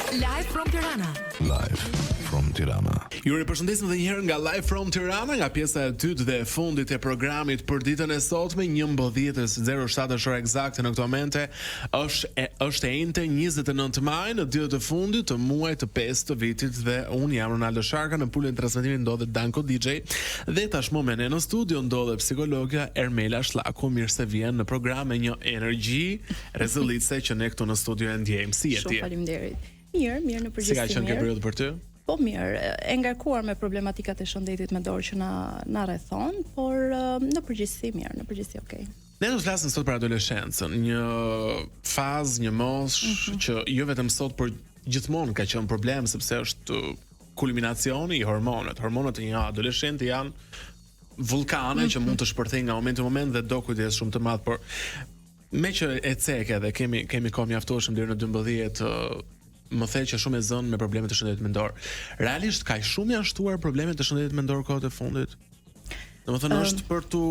Live from Tirana. Live from Tirana. Ju ripërshëndesim edhe një herë nga Live from Tirana, nga pjesa e dytë dhe e fundit e programit për ditën e sotme, 11:07 orë eksakte në këtë moment. Është e njëjtë 29 maj në ditën e fundit të muajit të 5 të vitit dhe unë jam Ronaldo Sharka. Në pulën e transmetimit ndodhet Danko DJ dhe tashmë me ne në studio ndodhet psikologja Ermela Shlaku. Mirë se vjen në program me një energji rezollice që ne këtu në studio e ndjejmë. Si je ti? Shumë faleminderit. Mirë në përgjithësi. Si ka qenë kjo periudhë për ty? Po mirë, e ngarkuar me problematikat e shëndetit mendor që na rrethon, por në përgjithësi mirë, në përgjithësi okay. Ne do të flasim sot për adoleshencën, një fazë, një moshë që jo vetëm sot, por gjithmonë ka qenë problem sepse është kulminacioni i hormonët. Hormonët e një adoleshenti janë vulkane që mund të shpërthejnë nga momenti në moment dhe do kujdes shumë të madh, por me që e ceke dhe kemi kohë mjaftueshëm deri në 12, më the që shumë e zënë me problemet të shëndetit mendor. Realisht ka shumë janë shtuar problemet të shëndetit mendor kohët e fundit. Domethënë është për tu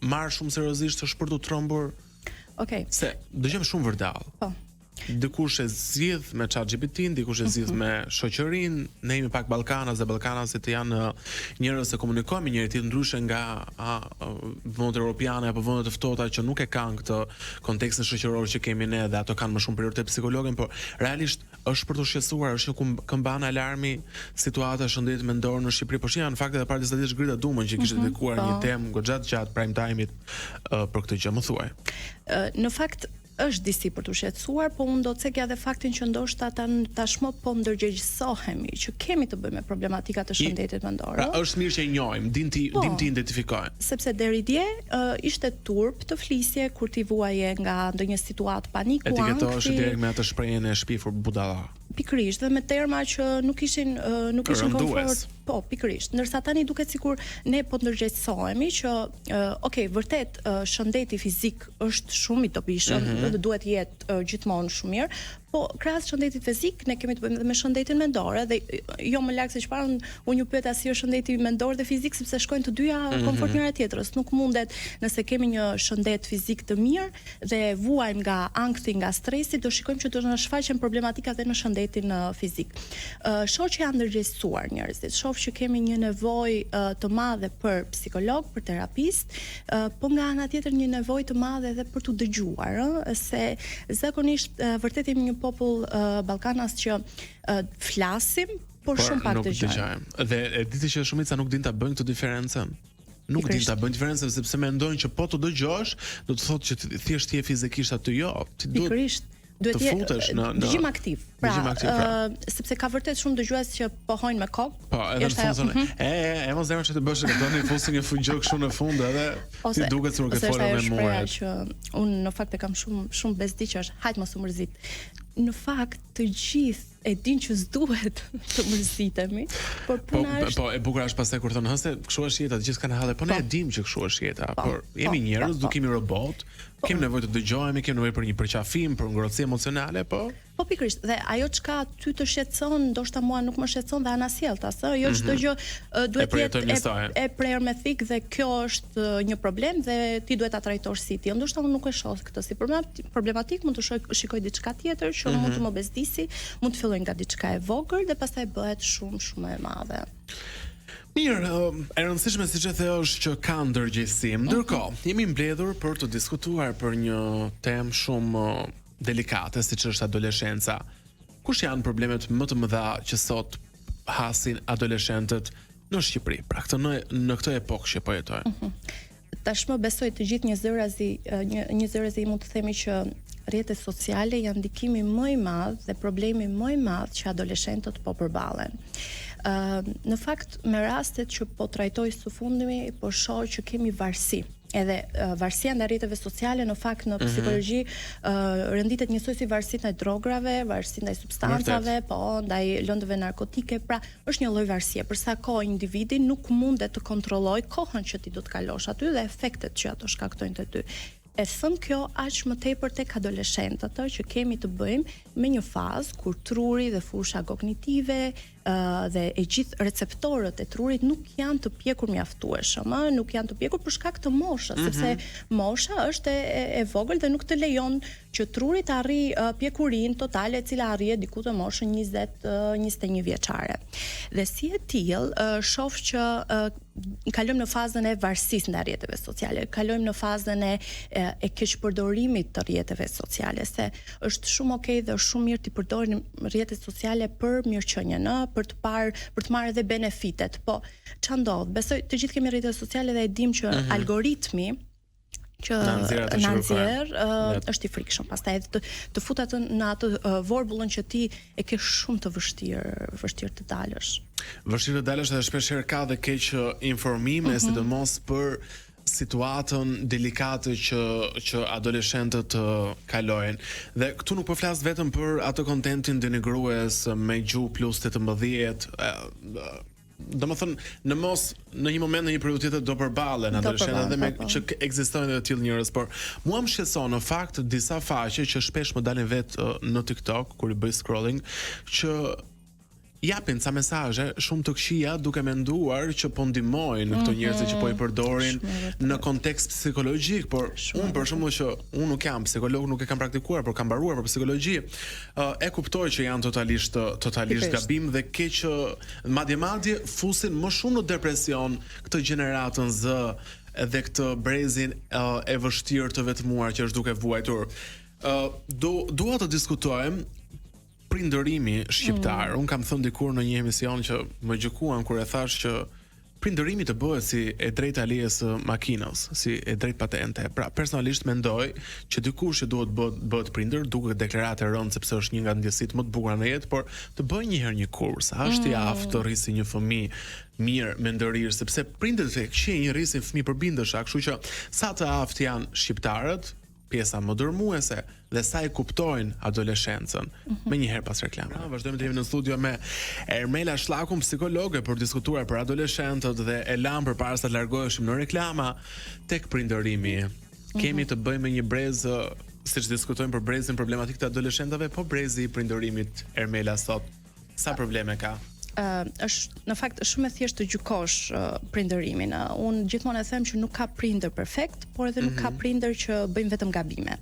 marrë shumë seriozisht, është për tu trombur. Okej. Se dëgjojmë shumë vërdall. Po. Dikush e zgjidh me ChatGPT, dikush e zgjidh me shoqërinë, ne jemi pak ballkanas dhe ballkanasit janë njerëz që komunikojnë me njëri tjetrin ndryshe nga vendet europiane apo vendet të ftohta që nuk e kanë këtë kontekstin shoqëror që kemi ne dhe ato kanë më shumë prioritet psikologën, por realisht është për të shqetësuar, është një këmbane alarmi situata e shëndetit mendor në Shqipëri. Po janë fakte edhe para disa ditësh Grita Dumën që kishte dedikuar një temë goxha të gjatë prime time-it për këtë gjë, më thuaj. Në fakt është disi për të shqetësuar, po unë do të cekja dhe faktin që ndoshta tashmë po ndërgjegjësohemi që kemi të bëjmë me problematika të shëndetit mendor. Pra është mirë që i njohim, dim ti identifikojmë. Sepse deri dje ishte turp të flisje kur ti vuaje nga ndonjë situatë paniku, etiketohesh direkt me atë shprehjen e shpifur budalla. Pikërisht, dhe me terma që nuk ishin komfort. Po, pikërisht. Ndërsa tani duket sikur ne po ndërgjegjësohemi që okay, vërtet shëndeti fizik është shumë i dobishëm dhe duhet jetë gjithmonë shumë mirë, po krahas shëndetit fizik ne kemi të bëjmë edhe me shëndetin mendor, dhe jo më lart se çfarë unë ju pyeta si është shëndeti mendor dhe fizik, sepse shkojnë të dyja komfort njëra tjetrës. Nuk mundet nëse kemi një shëndet fizik të mirë dhe vuajmë nga ankthi, nga stresi, do shikojmë që do na shfaqen problematika edhe në shëndetin fizik. Shoh që janë ndërgjegjësuar njerëzit, shoh që kemi një nevojë të madhe për psikolog, për terapist, po nga ana tjetër një nevojë të madhe edhe për tu dëgjuar, se zakonisht vërtet jemi një popull ballkanas që flasim, por shumë pak dëgjojmë. Dhe e diti që shumica nuk din ta bëjnë këtë diferencën. Nuk din ta bëjnë diferencën sepse mendojnë që po të dëgjosh, do të thotë që thjesht je fizikisht aty, jo. Ti duhet të futesh në dëgjim aktiv. Sepse ka vërtet shumë dëgjues që pohojnë me kokë. Po, edhe në fund thonë, e mos zemra që të bësh këtë, tani fusin një fugjë kështu në fund edhe ti duket sikur ke folur me mua. Që unë në fakt e kam shumë besdi që është hajt mos u mërzit. Në fakt të gjithë e din që s'duhet të mërzitemi, por puna është... Po, e bukur është pastaj kur thonë, se kështu është jeta, të gjithë kanë halle, po ne e dim që kështu është jeta, por jemi njerëz, nuk kemi robot, kemi nevojë të dëgjohemi, kemi nevojë për një përqafim, për ngrohtësi emocionale, po. Po pikërisht, dhe ajo çka ty të shqetëson, ndoshta mua nuk më shqetëson dhe anasjelltas, jo çdo gjë duhet të jetë e prerë me thik dhe kjo është një problem dhe ti duhet ta trajtosh si ti. Ndoshta unë nuk e shoh këtë si problematik, mund të shikoj diçka tjetër që mund të më bezdisi, mund të filloj nga diçka e vogël dhe pastaj bëhet shumë e madhe. Mirë, e rëndësishme siç e the është që ka ndërgjegjësim. Ndërkohë, jemi mbledhur për të diskutuar për një temë shumë delikate, siç është adoleshenca. Kush janë problemet më të mëdha që sot hasin adoleshentët në Shqipëri? Pra në këtë epokë që po jetojmë. Tashmë besoj të gjithë njerëzit mund të themi që rrjetet sociale janë ndikimi më i madh dhe problemi më i madh që adoleshentët po përballen. Në fakt me rastet që po trajtoj së fundmi, po shoh që kemi varësi. Edhe varësia ndaj rrjeteve sociale në fakt në psikologji renditet njësoj si varësi ndaj drograve, varësi ndaj substancave, po ndaj lëndëve narkotike, pra është një lloj varësie. Për sa kohë individi nuk mundet të kontrollojë kohën që ti do të kalosh aty dhe efektet që ato shkaktojnë te ty. E thëm kjo aq më tepër tek adoleshentët, që kemi të bëjmë me një fazë kur truri dhe fusha kognitive, dhe e gjithë receptorët e trurit nuk janë të pjekur mjaftueshëm, nuk janë të pjekur për shkak të moshës, sepse mosha është e vogël dhe nuk të lejon që truri të arrijë pjekurinë totale e cila arrie diku te moshën 20-21 vjeçare. Dhe si e tillë, shoh që kalojmë në fazën e varësisë ndaj rrjeteve sociale, kalojmë në fazën e keqpërdorimit të rrjeteve sociale, se është shumë okay dhe është shumë mirë të përdorim rrjetet sociale për mirëqenien, për të marrë edhe benefitet. Po ç'a ndodh? Besoj të gjithë kemi rrjete sociale dhe e dim që algoritmi që na nxjerr është i frikshëm. Pastaj të futet në atë vorbullën që ti e ke shumë të vështirë të dalësh. Vështirë të dalësh dhe shpeshherë ka dhe keq informime, sidomos për situatën delikate që adoleshentët kalojnë. Dhe këtu nuk po flas vetëm për atë kontentin denigrues me gjuhë plus 18, domethënë në një moment në një periudhë tjetër do përballen adoleshentët dhe me që ekzistojnë edhe të tillë njerëz, por mua më shqetëson në fakt disa faqe që shpesh më dalin vetë në TikTok kur i bëj scrolling, që japin ca mesazhe shumë të këqija duke menduar që po ndihmojnë këto njerëz që po i përdorin në kontekst psikologjik, por unë për shembull që unë nuk jam psikolog, nuk e kam praktikuar, por kam mbaruar për psikologji, e kuptoj që janë totalisht gabim dhe keq, madje fusin më shumë në depresion këtë gjeneratën Z dhe këtë brezin e vështirë të vetmuar që është duke vuajtur. Dua të diskutojmë prindërimi shqiptar. Unë kam thënë dikur në një emision që më gjykuan kur e thash që prindërimi të bëhet si e drejta lejes së makinës, si e drejt patente. Pra, personalisht mendoj që dikush që duhet bëhet prindër, duke deklarate rënd sepse është një nga ndjesitë më të bukura në jetë, por të bëj një herë një kurs, a është i aftë të rrisi një fëmijë mirë mendërir, sepse prindërit e këqij rrisin fëmijë përbindësha, kështu që sa të aftë janë shqiptarët, pjesa më dërmuese dhe sa e kuptojnë adoleshencën. Me njëherë pas reklame. Vazhdojmë të jemi në studio me Ermela Shllakun, psikologe, për diskutuar për adoleshentët dhe e lam përpara se të largoheshim në reklama tek prindërimi. Kemi të bëjmë me një brez, siç diskutojmë për brezin problematik të adoleshentëve, po brezi i prindërimit, Ermela, sot sa probleme ka? Është në fakt shumë e thjeshtë të gjykosh prindërimin. Unë gjithmonë e them që nuk ka prindër perfekt, por edhe nuk ka prindër që bëjnë vetëm gabime.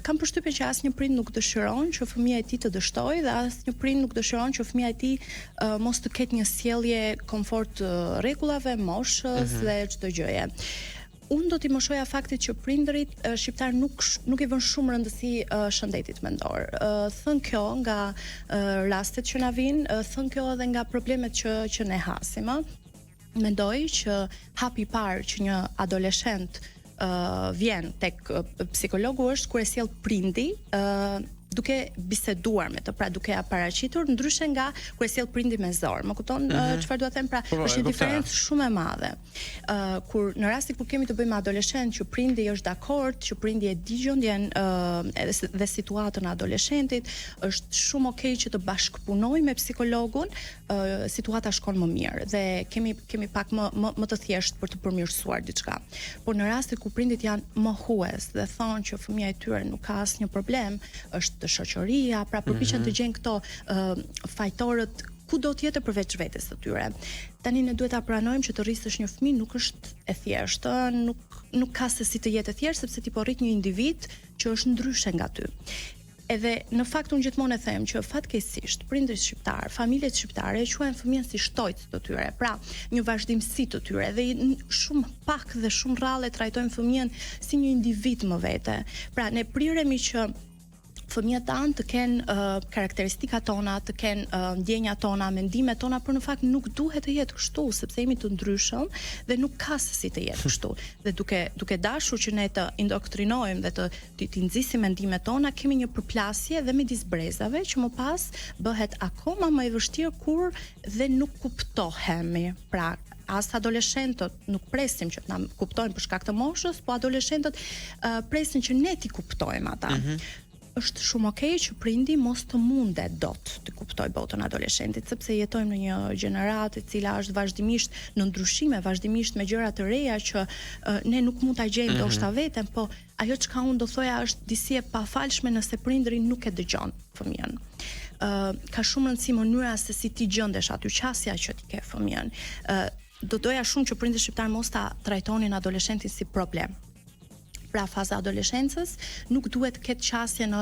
Kam përshtypjen që asnjë prind nuk dëshiron që fëmia e tij të dështojë dhe asnjë prind nuk dëshiron që fëmia e tij mos të ketë një sjellje komfort rregullave, moshës dhe çdo gjëje. Unë do t'i moshoja faktit që prindërit shqiptar nuk i vënë shumë rëndësi shëndetit mendor. Thën kjo nga rastet që na vinë, thën kjo edhe nga problemet që ne hasim. Mendoj që hapi i parë që një adoleshent vjen tek psikologu është kur e sjell prindi duke biseduar me të, pra duke ja paraqitur, ndryshe nga kur e sjell prindi me zor. Më kupton çfarë dua të them? Pra, është një diferencë shumë e madhe. Kur në rastin kur kemi të bëjmë me adoleshent që prindi është dakord, që prindi e di gjendjen dhe situatën e adoleshentit, është shumë okay që të bashkëpunojmë me psikologun, situata shkon më mirë dhe kemi pak më të thjeshtë për të përmirësuar diçka. Por në rastin kur prindit janë mohues dhe thonë që fëmia e tyre nuk ka asnjë problem, është të shoqëria, pra përpiqen të gjejnë këto fajtorët ku do tjetër përveç vetes së tyre. Tani ne duhet ta pranojmë që të rrisësh një fëmijë nuk është e thjeshtë, nuk ka se si të jetë e thjeshtë, sepse ti po rrit një individ që është ndryshe nga ty. Edhe në fakt unë gjithmonë e them që fatkeqësisht prindërit shqiptar, familjet shqiptare e quajnë fëmijën si shtojtë të tyre, pra një vazhdimsi të tyre dhe shumë pak dhe shumë rrallë trajtojnë fëmijën si një individ më vete. Pra ne priremi që fëmijët tanë të kenë karakteristikat tona, të kenë ndjenjat tona, mendimet tona, por në fakt nuk duhet të jetë kështu, sepse jemi të ndryshëm dhe nuk ka se si të jetë kështu. Dhe duke dashur që ne të indoktrinojmë dhe të nxisim mendimet tona, kemi një përplasje dhe midis brezave që më pas bëhet akoma më e vështirë kur dhe nuk kuptohemi. Pra, as adoleshentët nuk presim që na kuptojnë për shkak të moshës, po adoleshentët presin që ne t'i kuptojmë ata. Është shumë okay që prindi mos të mundet dot të kuptoj botën adoleshentit, sepse jetojmë në një gjeneratë e cila është vazhdimisht në ndryshime, vazhdimisht me gjëra të reja që ne nuk mund ta gjejmë ndoshta veten, po ajo çka unë do thoja është disi e pafalshme nëse prindri nuk e dëgjon fëmijën. ka shumë rëndësi mënyra se si ti gjendesh aty, qasja që ti ke fëmijën. Do doja shumë që prindërit shqiptar mos ta trajtonin adoleshentin si problem. Pra faza adoleshencës nuk duhet ketë qasje në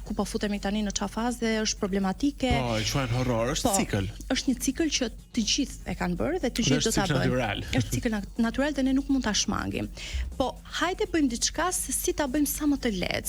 ku po futemi tani në çfarë faze është problematike. Po, e quajnë horror, është cikël. Është një cikël që të gjithë e kanë bërë dhe të gjithë do ta bëjnë. Është cikël natyral dhe ne nuk mund ta shmangim. Po, hajde bëjmë diçka se si ta bëjmë sa më të lehtë,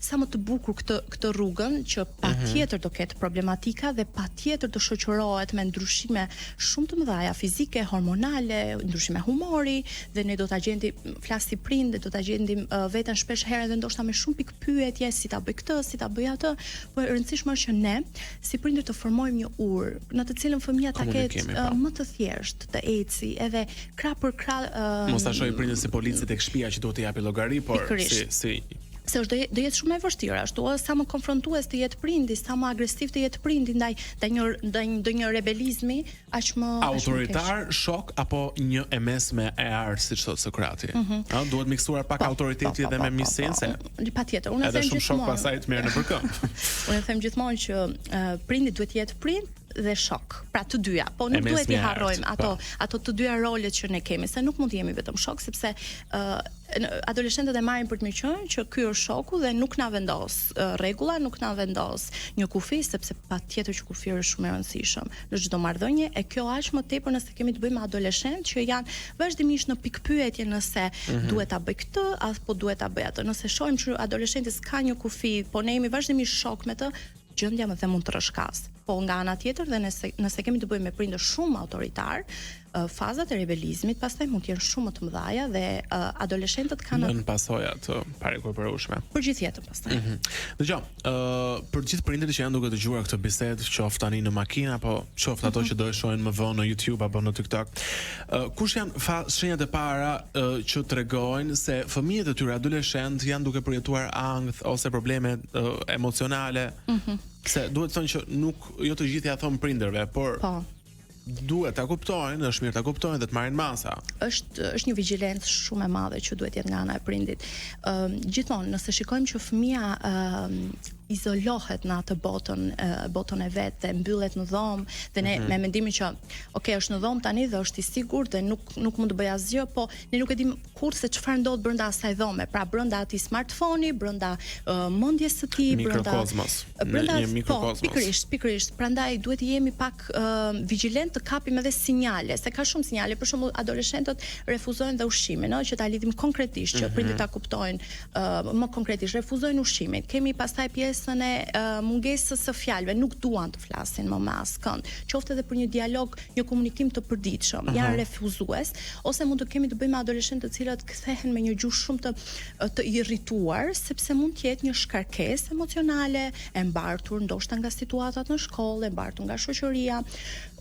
sa më të bukur këtë rrugën që patjetër do ketë problematika dhe patjetër do shoqërohet me ndryshime shumë të mëdha fizike, hormonale, ndryshime humori dhe ne do ta gjendim flas si prind do ta gjendim veten shpesh herë dhe ndoshta me shumë pikë pyetje si ta bëj këtë, si ta bëj atë, po e rëndësishme është që ne si prindër të formojmë një urë në të cilën fëmia ta ketë më të thjeshtë, të eci, edhe krah për krah mos ta shohë prindët si policët tek shtëpia që duhet të japi llogari, por si se është do jetë shumë e vështirë ashtu, sa më konfrontues të jetë prindi, sa më agresiv të jetë prindi ndaj një rebelizmi, aq më autoritar, shok apo një e mesme e artë, siç thot Sokrati. Duhet miksuar pak autoriteti dhe me miqësinë se patjetër, unë them gjithmonë. Edhe shumë shok pasaj të merr në përkëmb. Unë them gjithmonë që prindi duhet të jetë prind dhe shok. Pra të dyja, po nuk duhet i harrojmë ato të dyja rolet që ne kemi, se nuk mund të jemi vetëm shok, sepse adoleshentët e marrin për të mirë që ky është shoku dhe nuk na vendos rregulla, nuk na vendos një kufi, sepse patjetër që kufi është shumë e rëndësishëm në çdo marrëdhënie, e kjo aq më tepër nëse kemi të bëjmë me adoleshentë që janë vazhdimisht në pikpyetje nëse duhet ta bëj këtë apo duhet ta bëj atë. Nëse shohim që adoleshenti s'ka një kufi, po ne jemi vazhdimisht shok me të, gjendja më the mund të rrshkas. Po nga ana tjetër dhe nëse kemi të bëjmë me prindër shumë autoritar, fazat e rebelizmit pastaj mund të jenë shumë më të mëdha dhe adoleshentët kanë pasoja të parekuperueshme. Për gjithë jetën pastaj. Dgjoj, për gjithë prindërit që janë duke dëgjuar këtë bisedë, qoftë tani në makinë apo qoftë ato që do e shohin më vonë në YouTube apo në TikTok, kush janë shenjat e para që tregojnë se fëmijët e tyre adoleshent janë duke përjetuar ankth ose probleme emocionale? Se duhet të thonë që nuk jo të gjithë ja thon prindërve, por duhet ta kuptojnë, është mirë ta kuptojnë dhe të marrin masa. Është një vigjilencë shumë e madhe që duhet jetë nga ana e prindit. Gjithmonë, nëse shikojmë që fëmia izolohet në atë botën e vet dhe mbyllet në dhomë dhe ne me mendimin që është në dhomë tani dhe është i sigurt dhe nuk mund të bëj asgjë, po ne nuk e dim kurrë se çfarë ndodh brenda asaj dhome, pra brenda atij smartphone-i, brenda mendjes së tij, brenda një mikrokozmos. Pikërisht, prandaj duhet të jemi pak vigjilent të kapim edhe sinjale, se ka shumë sinjale, për shembull adoleshentët refuzojnë dhe ushqimin, që ta lidhim konkretisht, që prindërit ta kuptojnë më konkretisht, refuzojnë ushqimin. Kemi pastaj pjesën e mungesës së fjalëve, nuk duan të flasin më me askënd, qoftë edhe për një dialog, një komunikim të përditshëm, janë refuzues, ose mund të kemi të bëjmë me adoleshentë të cilët kthehen me një gjuhë shumë të irrituar, sepse mund të jetë një shkarkesë emocionale, e mbartur ndoshta nga situatat në shkollë, e mbartur nga shoqëria.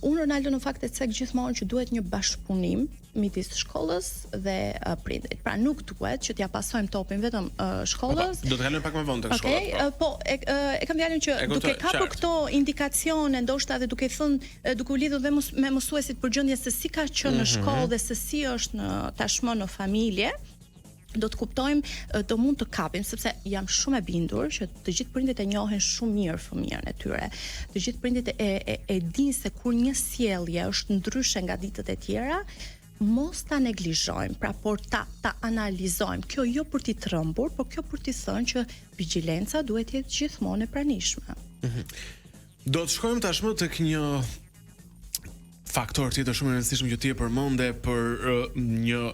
Unë Ronaldo në fakt e cek gjithmonë që duhet një bashkëpunim midis shkollës dhe prindërit. Pra nuk duhet që t'ja pasojmë topin vetëm shkollës. Do të kalojmë pak më vonë tek shkolla. Po, e kam fjalën që duke kapur këto indikacione ndoshta dhe duke thënë, duke u lidhur dhe me mësuesit për gjendjen se si ka qenë në shkollë dhe se si është tashmë në familje, do të kuptojmë, do mund të kapim, sepse jam shumë e bindur që të gjithë prindit e njohin shumë mirë fëmijën e tyre. Të gjithë prindit e dinë se kur një sjellje është ndryshe nga ditët e tjera, mos ta neglizhojmë, pra por ta analizojmë. Kjo jo për t'i trembur, por kjo për t'i thënë që vigjilenca duhet të jetë gjithmonë e pranishme. Do të shkojmë tashmë tek një faktor tjetër shumë i rëndësishëm që ti e përmende për një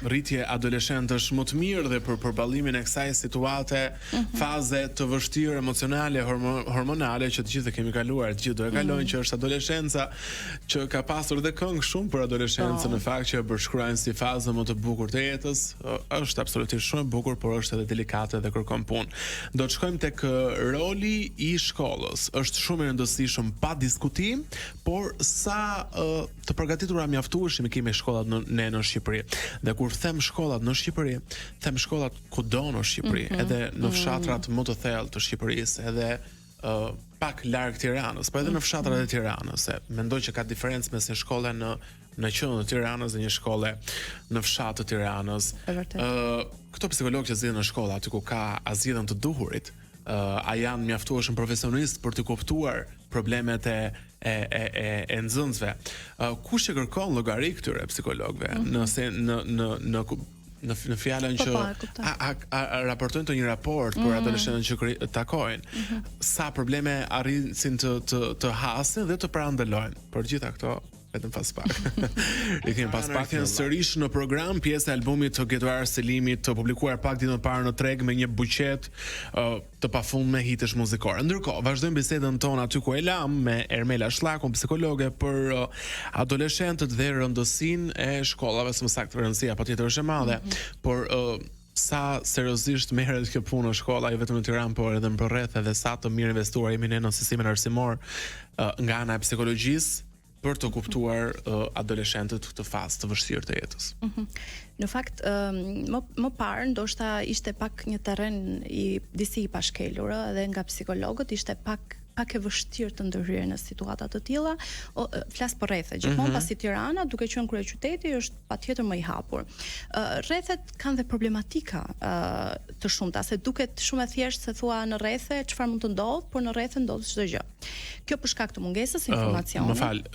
rritje adoleshentësh më të mirë dhe për përballimin e kësaj situate, faze të vështirë emocionale, hormonale që të gjithë kemi kaluar, të gjithë do e kalojnë, që është adoleshenca, që ka pasur dhe këngë shumë për adoleshencën, në fakt që e përshkruajnë si fazën më të bukur të jetës, është absolutisht shumë e bukur, por është edhe delikate dhe kërkon punë. Do të shkojmë tek roli i shkollës. Është shumë i rëndësishëm pa diskutim, por sa të përgatitura mjaftueshim kemi shkollat në Shqipëri. Dhe kur them shkollat në Shqipëri, them shkollat kudo në Shqipëri, edhe në fshatrat më të thellë të Shqipërisë, edhe pak larg Tiranës, po edhe në fshatrat e Tiranës, se mendoj që ka diferencë mes një shkolle në qendër të Tiranës dhe një shkolle në fshat të Tiranës. Këto psikologë që zgjidhen në shkolla, aty ku ka azhjellën të duhurit, a janë mjaftueshëm profesionistë për të kuptuar problemet e nxënësve. Kush e kërkon llogari këtyre psikologëve? Nëse në fjalën që a raportojnë të një raport për adoleshentët që takojnë, sa probleme arrisin të hasin dhe të parandalojnë. Për gjitha këto vetëm pas pak. I kemi pas pak sërish në program, pjesë e albumit të Getuar Selimit, të publikuar pak ditën e parë në treg me një buqet të pafundme hitesh muzikore. Ndërkohë, vazhdojmë bisedën tonë aty ku e lam me Ermela Shllakun, psikologe për adoleshentët dhe rëndësinë e shkollave, së më saktë rëndësia patjetër është e madhe, por sa seriozisht merret kjo punë në shkolla, jo vetëm në Tiranë, por edhe në përreth, edhe sa të mirë investuar jemi ne në sistemin arsimor nga ana e psikologjisë për të kuptuar adoleshentët këtë fazë të vështirë të jetës. Në fakt, më parë ndoshta ishte pak një terren i disi i pashkelur dhe nga psikologët ishte pak e vështirë të ndërhyrë në situata të tilla. Flas për rrethet. Gjithmonë pasi Tirana, duke qenë kryeqyteti, është patjetër më i hapur. Rrethet kanë dhe problematika të shumta, se duket shumë e thjeshtë se thua në rrethe çfarë mund të ndodh, por në rrethe ndodh çdo gjë. Kjo për shkak të mungesës së informacionit. Më fal,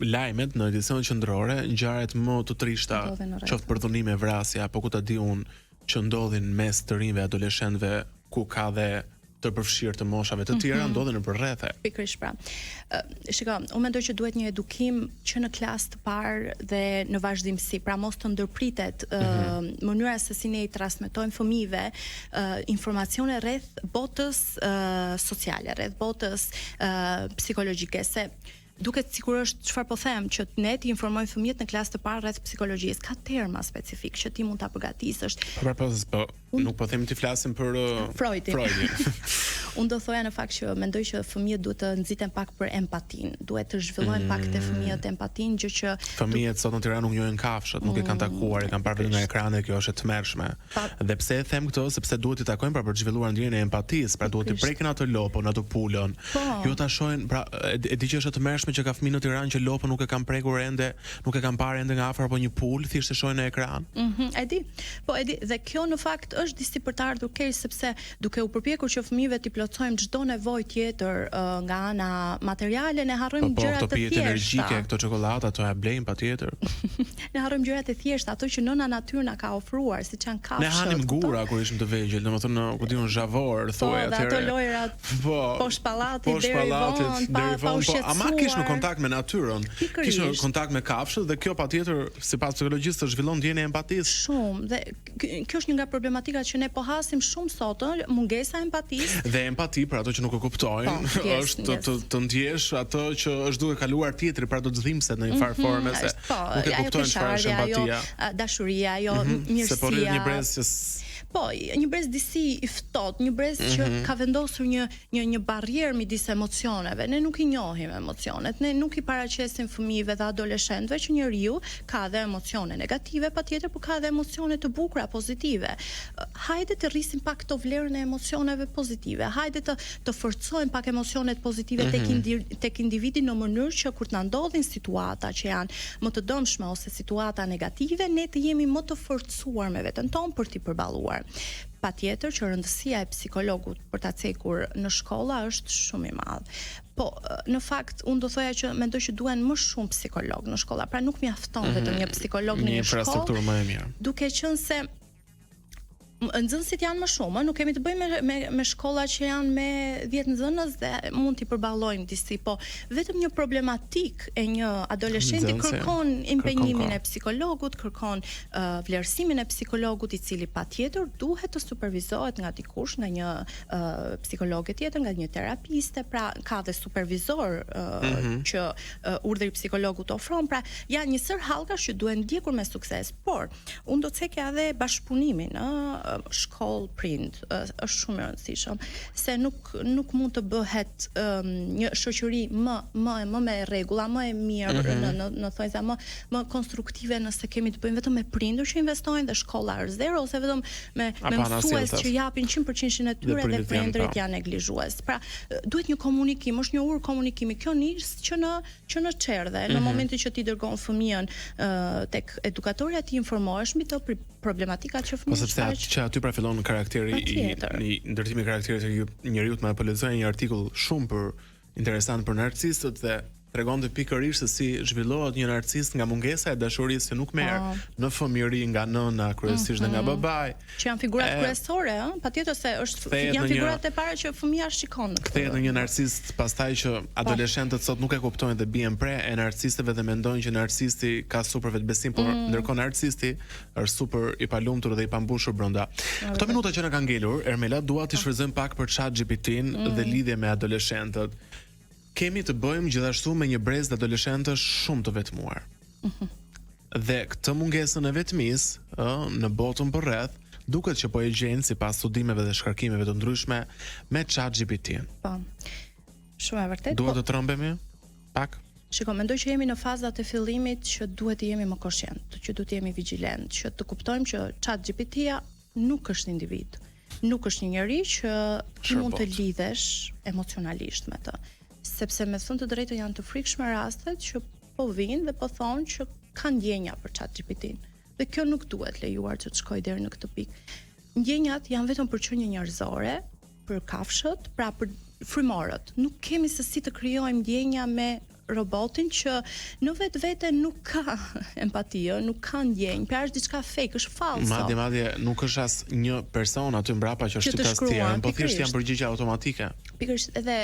lajmet në edicionet qendrore, ngjarjet më të trishta, qoftë për dhunime, vrasje apo ku ta di unë, që ndodhin mes të rinjve adoleshentëve, ku ka dhe të përfshirë të moshave të tjera, ndodhen në rrethe. Pikërisht pra. Shiko, unë mendoj që duhet një edukim që në klasë të parë dhe në vazhdimsi, pra mos të ndërpritet mënyra se si ne i transmetojmë fëmijëve informacione rreth botës sociale, rreth botës psikologjike, se duket sikur është çfarë po them, që ne ti informojmë fëmijët në klasë të parë rreth psikologjisë, ka terma specifik që ti mund ta përgatisësh. Nuk po them ti flasim për Freudin. Unë do thoja në fakt që mendoj që fëmijët duhet të nxiten pak për empatinë, duhet të zhvillojnë pak te fëmijët empatinë, gjë që fëmijët sot në Tiranë nuk njohin kafshët, nuk e kanë takuar, e kanë parë vetëm nga ekrane, kjo është e tmerrshme. Dhe pse e them këtë, sepse duhet t'i takojnë pra për të zhvilluar ndjenjën e empatisë, pra duhet t'i prekin atë lopën, atë pulën. Jo ta shohin, pra e di që është e tmerrshme që ka fëmijë në Tiranë që lopën nuk e kanë prekur ende, nuk e kanë parë ende nga afër apo një pul, thjesht e shohin në ekran. E di. Po e di, dhe kjo në fakt është disi për të ardhur keq, sepse duke u përpjekur që fëmijëve t'i plotësojmë çdo nevojë tjetër nga ana materiale, ne harrojmë gjërat të thjeshta. Energjike, këto çokoladë, ato ja blejmë patjetër. Ne harrojmë gjërat e thjeshta, ato që nëna natyrë na ka ofruar, siç janë kafshët. Ne hanim gura kur ishim të vegjël, domethënë ku diun zhavor, thuaj atëherë. Po, ato lojrat poshtë pallatit deri vonë, ama kish në kontakt me natyrën, kish në kontakt me kafshët dhe kjo patjetër sipas psikologjistë zhvillon ndjenjën e empatisë. Shumë, dhe kjo është një nga problematikat që ne po hasim shumë sot, mungesa e empatisë. Dhe empati për ato që nuk e kuptojnë, është të ndjesh ato që është duke kaluar tjetri, pra do të dhimbset në një farë forme se nuk e kuptojnë çfarë është empatia. Dashuria, ajo mirësia. Se po rrit një brez që Po, një brez disi i ftohtë, një brez që ka vendosur një barrierë midis emocioneve. Ne nuk i njohim emocionet, ne nuk i paraqesim fëmijëve dhe adoleshentëve që njeriu ka dhe emocione negative patjetër, por ka dhe emocione të bukura pozitive. Hajde të rrisim pak të vlerën e emocioneve pozitive. Hajde të forcojmë pak emocionet pozitive tek individi në mënyrë që kur të na ndodhin situata që janë më të dëmshme ose situata negative, ne të jemi më të forcuar me veten tonë për t'i përballuar. Patjetër që rëndësia e psikologut për ta cekur në shkolla është shumë i madh. Po, në fakt, unë do thoja që mendoj që duhen më shumë psikolog në shkolla, pra nuk mjafton vetëm një psikolog në një shkollë. Një infrastrukturë më e mirë. Duke qenë se nxënësit janë më shumë, nuk kemi të bëjmë me shkolla që janë me 10 nxënës dhe mund t'i përballojmë disi, po vetëm një problematik e një adoleshenti kërkon impenjimin e psikologut, kërkon vlerësimin e psikologut, i cili patjetër duhet të supervizohet nga dikush, nga një psikologe tjetër, nga një terapiste, pra ka dhe supervizor që urdhri psikologut ofron, pra janë një sër hallkash që duhen ndjekur me sukses, por unë do të cekja edhe bashkëpunimin, shkollë prind është shumë e rëndësishëm, se nuk mund të bëhet një shoqëri më me rregulla, më e mirë në thonjza më konstruktive nëse kemi të bëjmë vetëm me prindër që investojnë dhe shkolla është zero, ose vetëm me mësues që japin 100% e tyre dhe prindërit janë neglizhues. Pra duhet një komunikim, është një urë komunikimi. Kjo nis që në çerdhe, në momentin që ti dërgon fëmijën tek edukatorja, ti informohesh mbi të problematikat që fëmijë që aty pra fillon karakteri i ndërtimi i karakterit të njeriu. Më po lexoj një artikull shumë për interesant për narcisistët dhe tregonte pikërisht se si zhvillohet një narcisist nga mungesa e dashurisë që nuk merr në fëmijëri nga nëna, kryesisht dhe nga babai. Që janë figurat kryesore, ëh? Patjetër se janë figurat e para që fëmia shikon. Kthehet në një narcisist pastaj që adoleshentët sot nuk e kuptojnë dhe bien pre e narcistëve dhe mendojnë që narcisti ka super vetbesim, por ndërkohë narcisti është super i palumtur dhe i pambushur brenda. Këto minuta që na kanë ngelur, Ermela, dua t'i shfrytëzojmë pak për ChatGPT-n dhe lidhje me adoleshentët. Kemi të bëjmë gjithashtu me një brez të adoleshentësh shumë të vetmuar. Dhe këtë mungesën e vetmisë në botën përreth, duket që po e gjenë sipas studimeve dhe shkarkimeve të ndryshme me ChatGPT-n. Po. Shumë e vërtetë. Duhet të trembemi pak? Shiko, mendoj që jemi në fazat e fillimit që duhet të jemi më koshient, që duhet të jemi vigjilent, që të kuptojmë që ChatGPT-ja nuk është individ. Nuk është një njerëz që ti mund të lidhesh emocionalisht me të. Sepse me thënë të drejtë janë të frikshme rastet që po vinë dhe po thonë që kanë ndjenja për ChatGPT-n. Dhe kjo nuk duhet lejuar që të shkojë deri në këtë pikë. Ndjenjat janë vetëm për qenie njerëzore, për kafshët, pra për frymorët. Nuk kemi se si të krijojmë ndjenja me robotin që në vetvete nuk ka empati, nuk ka ndjenjë, pra është diçka fake, është falso. Madje nuk është as një person aty mbrapa që është të tjerë, po thjesht janë përgjigje automatike. Pikërisht edhe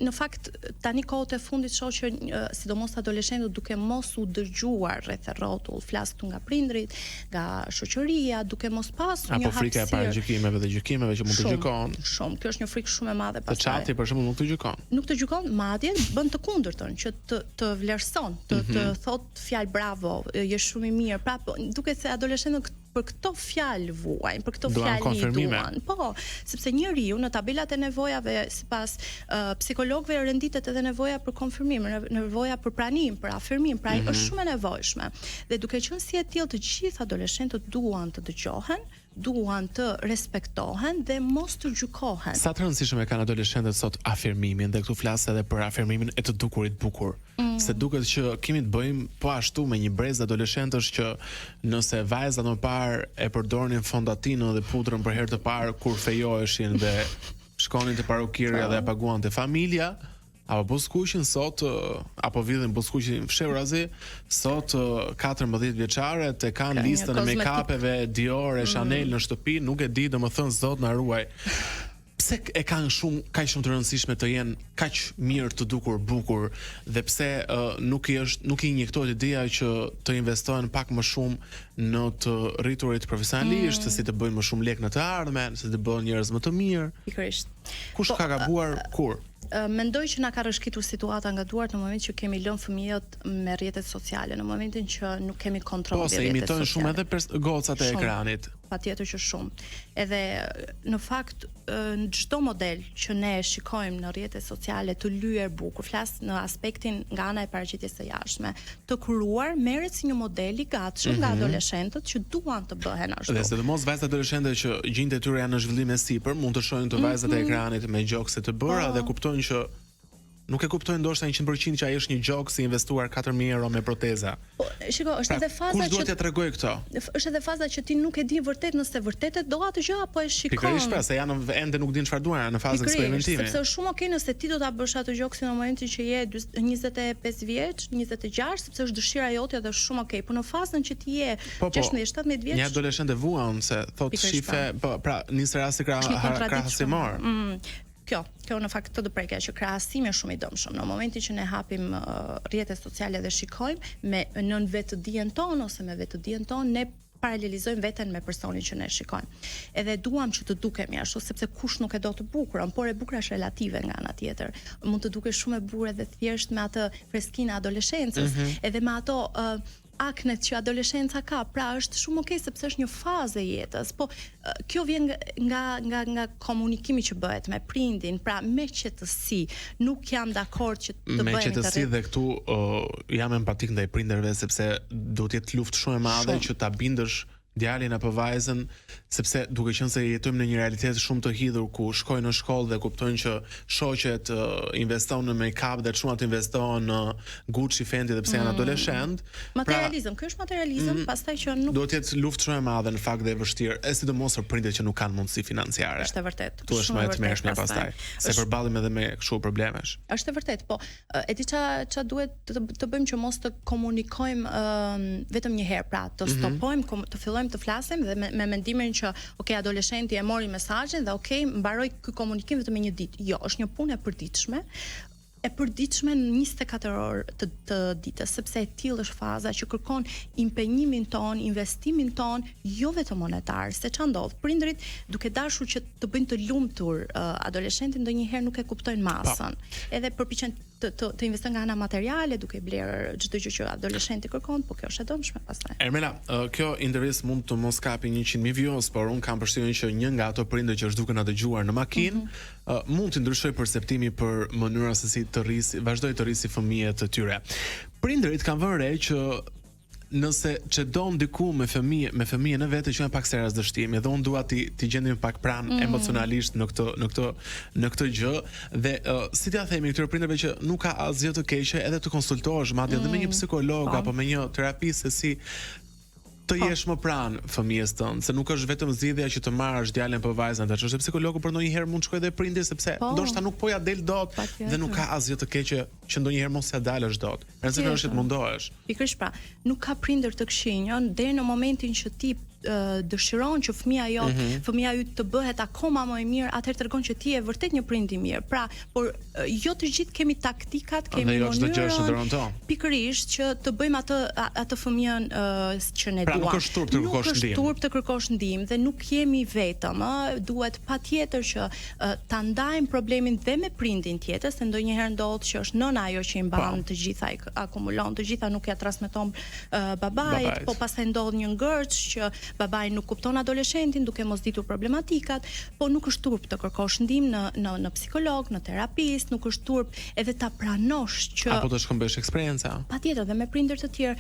në fakt tani kohët e fundit shoh që sidomos adoleshentët duke mos u dëgjuar rreth rrotull, flas këtu nga prindrit, nga shoqëria, duke mos pasur një hapësirë. Apo frika e paraqykimeve dhe gjykimeve që mund të gjykon. Shumë, kjo është një frikë shumë e madhe pastaj. Çati për shembull nuk të gjykon. Nuk të gjykon, madje bën të kundërtën, që të vlerëson, të thot fjalë bravo, je shumë i mirë. Pra duket se adoleshentët për këto fjalë vuajnë, për këto fjalë duan. Po, sepse njeriu në tabelat e nevojave sipas psikologëve renditet edhe nevoja për konfirmim, nevoja për pranim, për afirmim, pra është shumë e nevojshme. Dhe duke qenë si e tillë, të gjithë adoleshentët duan të dëgjohen, duan të respektohen dhe mos të gjykohen. Sa të rëndësishëm e kanë adoleshentët sot afirmimin, dhe këtu flas edhe për afirmimin e të dukurit bukur. Se duket që kemi të bëjmë po ashtu me një brez adoleshentësh që nëse vajzat më parë e përdornin fondatinën dhe pudrën për herë të parë kur fejoheshin dhe shkonin te parukirja dhe e paguante familja, apo buskuqin sot, apo vidhin buskuqin fshehurazi, sot 14 vjeçare të kanë listën e make-upeve Dior e Chanel në shtëpi, nuk e di, domethënë zot na ruaj. Pse e kanë kaq shumë të rëndësishme të jenë kaq mirë të dukur, bukur, dhe pse nuk i njektohet ideja që të investojnë pak më shumë në të rriturit profesionalisht, se si të bëjnë më shumë lek në të ardhmen, se të bëhen njerëz më të mirë. Pikërisht. Kush ka gabuar kur? Mendoj që na ka rrëshqitur situata nga duart në momentin që kemi lënë fëmijët me rrjetet sociale, në momentin që nuk kemi kontroll mbi rrjetet sociale. Po, se imitojnë shumë edhe gocat e ekranit. Patjetër që shumë. Edhe në fakt në çdo model që ne shikojmë në rrjetet sociale të lyer bukur, flas në aspektin nga ana e paraqitjes së jashtme, të kuruar merret si një model i gatshëm nga adoleshentët që duan të bëhen ashtu. Dhe sidomos vajzat adoleshente që gjinjtë e tyre janë në zhvillim e sipër, mund të shohin të vajzat e ekranit me gjokse të bëra dhe kuptojnë që nuk e kuptojnë ndoshta 100% që ai është një gjok si investuar 4.000 euro me proteza. Po, shiko, është edhe faza kush duhet t'ia tregoj këto? Është edhe faza që ti nuk e di vërtet nëse vërtet e do atë gjë apo e shikon. Pikërisht, pra, se janë ende nuk din çfarë duan në fazën eksperimentimi. Sepse është shumë okay nëse ti do ta bësh atë gjoksin në momentin që je 25 vjeç, 26, sepse është dëshira jote dhe është shumë okay. Po në fazën që ti je 16-17 vjeç, një adoleshente vuan se thotë shife, po, pra nisë rasti krahasimor. Kjo në fakt të prekja që krahasimi është shumë i dëmshëm. Në momentin që ne hapim rrjetet sociale dhe shikojmë me nën vetëdijen tonë ose me vetëdijen tonë, ne paralelizojmë veten me personin që ne shikojmë. Edhe duam që të dukemi ashtu, sepse kush nuk e do të bukurën, por e bukur është relative nga ana tjetër. Mund të dukesh shumë e bukur edhe thjesht me atë freskinë e adoleshencës, edhe me ato aknet që adoleshenca ka, pra është shumë okay sepse është një fazë e jetës. Po kjo vjen nga komunikimi që bëhet me prindin, pra me qetësi. Nuk jam dakord që të bëjmë me qetësi dhe këtu jam empatik ndaj prindërve sepse do të jetë luftë shumë e madhe që ta bindësh djalin apo vajzën, sepse duke qenë se jetojmë në një realitet shumë të hidhur ku shkojnë në shkollë dhe kuptojnë që shoqet investojnë në make-up dhe shumë atë investojnë në Gucci, Fendi dhe pse janë adoleshent. Materializëm, ky është materializëm, pastaj që nuk do të jetë luftë shumë e madhe në fakt dhe e vështirë, e sidomos për prindërit që nuk kanë mundësi financiare. Është e vërtet. Tu është më e tmerrshme pastaj, se përballim edhe me kështu problemesh. Është e vërtet, po e di ç'a duhet të bëjmë që mos të komunikojmë vetëm një herë, pra të stopojmë, të fillojmë të flasim dhe me mendimin që okay, adoleshenti e mori mesazhin dhe okay, mbaroi ky komunikim vetëm me një ditë. Jo, është një punë e përditshme në 24 orë të ditës, sepse e tillë është faza që kërkon impenjimin ton, investimin ton, jo vetëm monetar, se ç'a ndodh. Prindrit duke dashur që të bëjnë të lumtur adoleshentin, ndonjëherë nuk e kuptojnë masën. Edhe përpiqen të investojnë nga ana materiale, duke blerë çdo gjë që adoleshenti kërkon, po kjo është e dëmshme pastaj. Ermela, kjo intervistë mund të mos kapi 100.000 views, por un kam përshtypjen që një nga ato prindër që është duke na dëgjuar në makinë, mund të ndryshojë perceptimi për mënyrën se si vazhdoj të rrisi fëmijët e tyre. Prindërit kanë vënë re që nëse çdon diku me fëmijën e vetë që janë pak serios dështimi, dhe unë dua ti gjendim pak pranë emocionalisht në këtë gjë dhe si t'ia themi këtyre prindërve që nuk ka asgjë të keqe edhe të konsultohesh madje edhe me një psikolog apo me një terapist se si të jesh më pranë fëmijës tënd, se nuk është vetëm zgjidhja që të marrësh djalin apo vajzën, tash është psikologu, por ndonjëherë mund të shkojë edhe prindi sepse ndoshta nuk po ja del dot dhe nuk ka asgjë të keqe që ndonjëherë mos ja dalësh dot. Rëndësishme është të mundohesh. Pikërisht pra, nuk ka prindër të këqinj, deri në momentin që ti dëshiron që fëmia yt të bëhet akoma më i mirë, atëherë tregon që ti je vërtet një prind i mirë. Pra, por jo të gjithë kemi taktikat, kemi mënyrën. Pikërisht që të bëjmë atë fëmijën që ne duam. Pra nuk është turp të kërkosh ndihmë. Nuk është turp të kërkosh ndihmë dhe nuk jemi vetëm, duhet patjetër që ta ndajmë problemin dhe me prindin tjetër, se ndonjëherë ndodh që është nëna ajo që i mban të gjitha, akumulon të gjitha, nuk ja transmeton babait, po pastaj ndodh një ngërç që babai nuk kupton adoleshentin duke mos ditur problematikat, po nuk është turp të kërkosh ndihmë në psikolog, në terapist, nuk është turp edhe ta pranosh që apo të shkëmbesh eksperjenca. Patjetër dhe me prindër të tjerë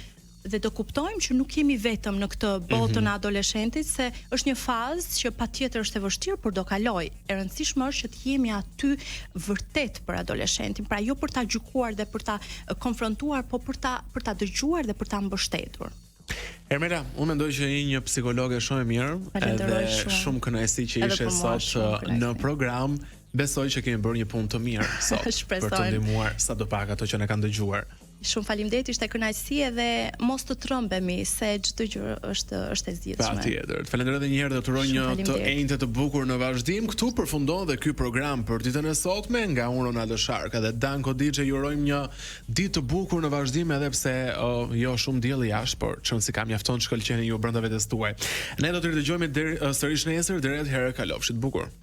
dhe do kuptojmë që nuk jemi vetëm në këtë botën e adoleshentit, se është një fazë që patjetër është e vështirë, por do kaloj. E rëndësishme është që të jemi aty vërtet për adoleshentin, pra jo për ta gjykuar dhe për ta konfrontuar, po për ta dëgjuar dhe për ta mbështetur. Ermela, unë mendoj që je një psikologe shumë e mirë edhe shumë kënaqësi që ishe sot në program. Besoj që kemi bërë një punë të mirë sot për të ndihmuar sadopak ato që na kanë dëgjuar. Shumë faleminderit, ishte kënaqësi edhe mos të trembemi se çdo gjë është e zgjidhshme. Patjetër. Të falenderoj edhe një herë dhe të uroj një të enjtë të bukur në vazhdim. Këtu përfundon dhe ky program për ditën e sotme nga unë Ronaldo Sharka dhe Danko DJ. Ju urojmë një ditë të bukur në vazhdim edhe pse jo shumë diell jashtë, por çon si ka mjafton shkëlqeni ju brenda vetes tuaj. Ne do të ridëgjojmë sërish nesër, deri atëherë kalofshit bukur.